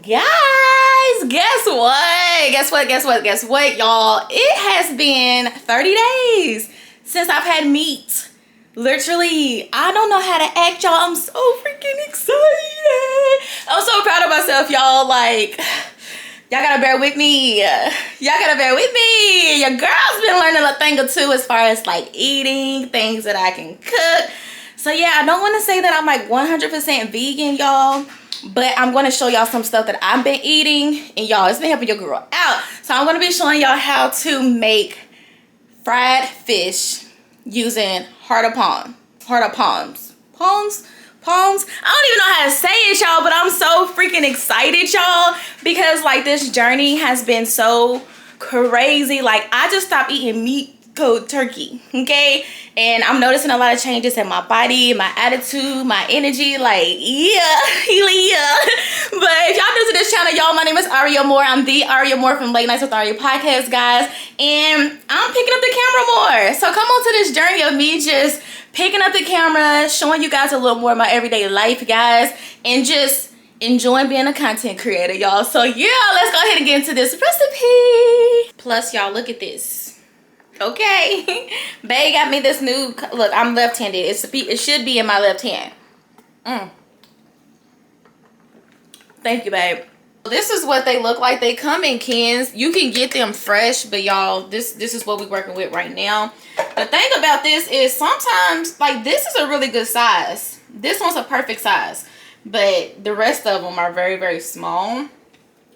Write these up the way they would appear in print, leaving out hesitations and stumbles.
Guys, guess what, y'all? It has been 30 days since I've had meat. Literally, I don't know how to act, y'all. I'm so freaking excited. I'm so proud of myself, y'all. Like, y'all gotta bear with me. Your girl's been learning a thing or two as far as like eating, things that I can cook. So yeah, I don't want to say that I'm like 100% vegan, y'all. But I'm going to show y'all some stuff that I've been eating. And y'all, it's been helping your girl out. So I'm going to be showing y'all how to make fried fish using heart of palms. Palms? I don't even know how to say it, y'all. But I'm so freaking excited, y'all. Because like this journey has been so crazy. Like I just stopped eating meat, cold turkey, okay? And I'm noticing a lot of changes in my body, my attitude, my energy, like, yeah. But if y'all new to this channel, y'all, my name is Arie Moore. I'm the Arie Moore from Latenites with Arie Podcast, guys. And I'm picking up the camera more. So come on to this journey of me just picking up the camera, showing you guys a little more of my everyday life, guys, and just enjoying being a content creator, y'all. So yeah, let's go ahead and get into this recipe. Plus, y'all, look at this. Okay, babe got me this new, look, I'm left-handed. It should be in my left hand. Thank you, babe. This is what they look like. They come in cans. You can get them fresh, but y'all, this is what we're working with right now. The thing about this is sometimes, like, this is a really good size. This one's a perfect size, but the rest of them are very, very small.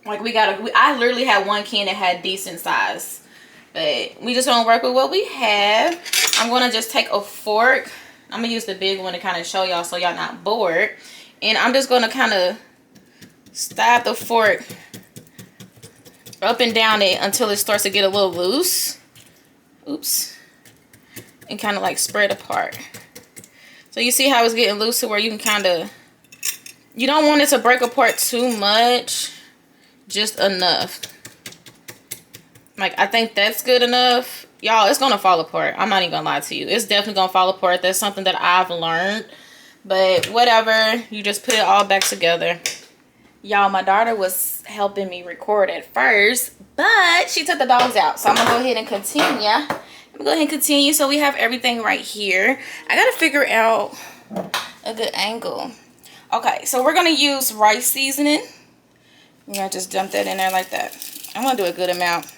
Like, I literally had one can that had decent size. But we just gonna work with what we have. I'm gonna just take a fork. I'm gonna use the big one to kind of show y'all so y'all not bored. And I'm just gonna kind of stab the fork up and down it until it starts to get a little loose. Oops. And kind of like spread apart. So you see how it's getting loose to where you can kind of, you don't want it to break apart too much, just enough. Like, I think that's good enough. Y'all, it's going to fall apart. I'm not even going to lie to you. It's definitely going to fall apart. That's something that I've learned. But whatever. You just put it all back together. Y'all, my daughter was helping me record at first. But she took the dogs out. So I'm going to go ahead and continue. So we have everything right here. I got to figure out a good angle. Okay, so we're going to use rice seasoning. We're going to just dump that in there like that. I'm going to do a good amount.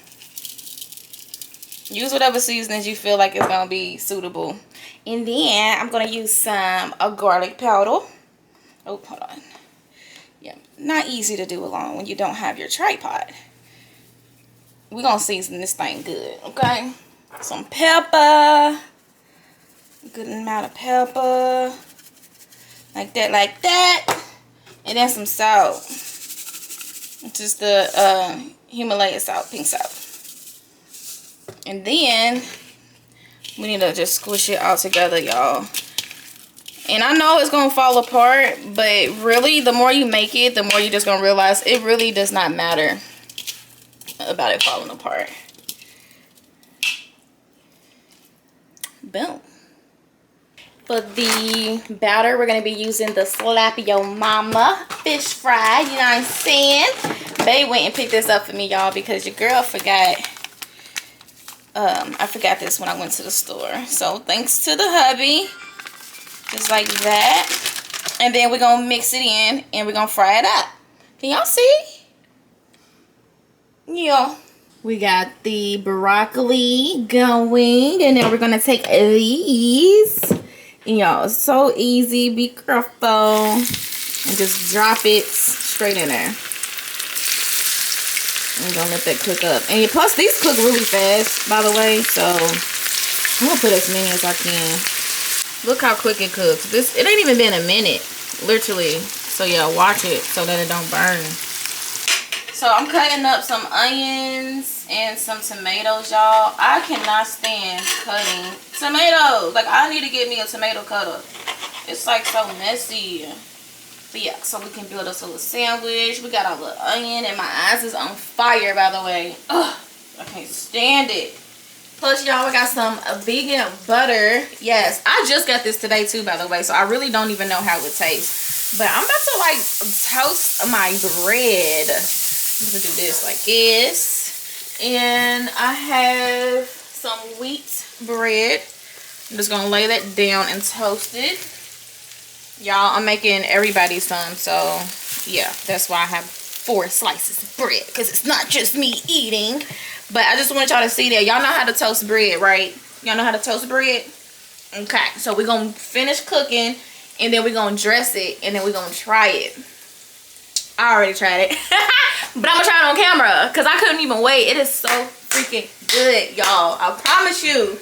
Use whatever seasonings you feel like is going to be suitable. And then I'm going to use some garlic powder. Oh, hold on. Yeah, not easy to do alone when you don't have your tripod. We're going to season this thing good, okay? Some pepper. Good amount of pepper. Like that. And then some salt. Just the Himalayan salt, pink salt. And then we need to just squish it all together, y'all. And I know it's going to fall apart, but really, the more you make it, the more you're just going to realize it really does not matter about it falling apart. Boom. For the batter, we're going to be using the Slap Your Mama fish fry. You know what I'm saying? Babe went and picked this up for me, y'all, because your girl forgot. I forgot this when I went to the store. So thanks to the hubby. Just like that. And then we're going to mix it in and we're going to fry it up. Can y'all see? Yeah. We got the broccoli going. And then we're going to take these. And y'all, it's so easy. Be careful. And just drop it straight in there. I'm gonna let that cook up. And plus, these cook really fast, by the way. So, I'm gonna put as many as I can. Look how quick it cooks. It ain't even been a minute, literally. So, yeah, watch it so that it don't burn. So, I'm cutting up some onions and some tomatoes, y'all. I cannot stand cutting tomatoes. Like, I need to get me a tomato cutter. It's, like, so messy. But yeah, so we can build us a little sandwich. We got our little onion, and my eyes is on fire, by the way. Ugh, I can't stand it. Plus, y'all, we got some vegan butter. Yes, I just got this today, too, by the way. So I really don't even know how it tastes. But I'm about to like toast my bread. I'm gonna do this like this. And I have some wheat bread. I'm just gonna lay that down and toast it. Y'all, I'm making everybody some, so yeah, that's why I have 4 slices of bread, because it's not just me eating. But I just want y'all to see that. Y'all know how to toast bread, right? Y'all know how to toast bread? Okay, so we're gonna finish cooking, and then we're gonna dress it, and then we're gonna try it. I already tried it. But I'm gonna try it on camera, because I couldn't even wait. It is so freaking good, y'all. I promise you.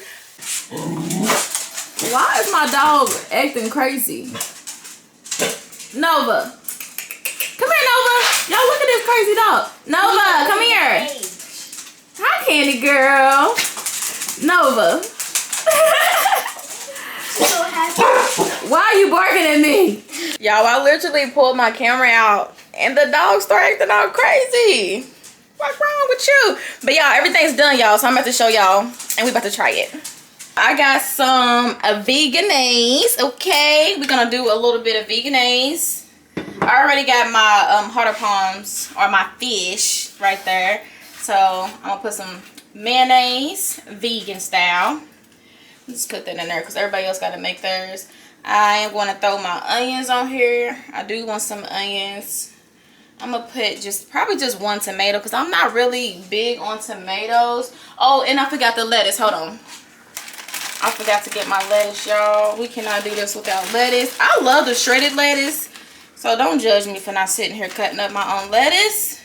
Why is my dog acting crazy? Nova. Come here, Nova. Y'all look at this crazy dog. Nova, come here. Hi, Candy girl. Nova. So happy. Why are you barking at me? Y'all, I literally pulled my camera out and the dog started acting all crazy. What's wrong with you? But y'all, everything's done, y'all. So I'm about to show y'all and we about to try it. I got some veganese, okay? We're gonna do a little bit of veganese. I already got my heart of palms, or my fish, right there. So I'm gonna put some mayonnaise, vegan style. Just put that in there because everybody else gotta make theirs. I am gonna throw my onions on here. I do want some onions. I'm gonna put probably just 1 tomato because I'm not really big on tomatoes. Oh, and I forgot the lettuce. Hold on. I forgot to get my lettuce, y'all. We cannot do this without lettuce. I love the shredded lettuce. So don't judge me for not sitting here cutting up my own lettuce.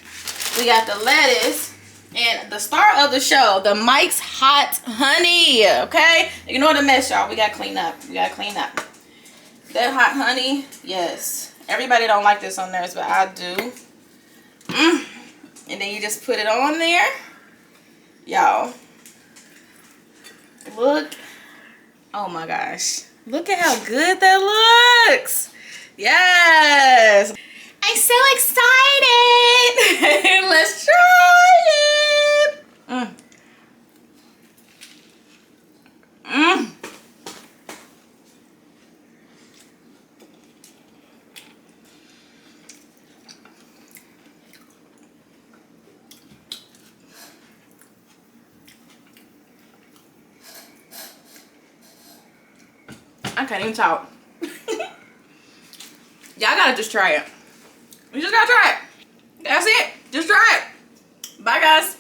We got the lettuce. And the star of the show, the Mike's Hot Honey. Okay? Ignore the mess, y'all. We gotta clean up. We gotta clean up. That hot honey, yes. Everybody don't like this on theirs, but I do. And then you just put it on there. Y'all. Look. Oh my gosh. Look at how good that looks. Yes. I'm so excited. Let's try it. I can't even talk. Y'all gotta just try it. You just gotta try it. That's it. Just try it. Bye, guys.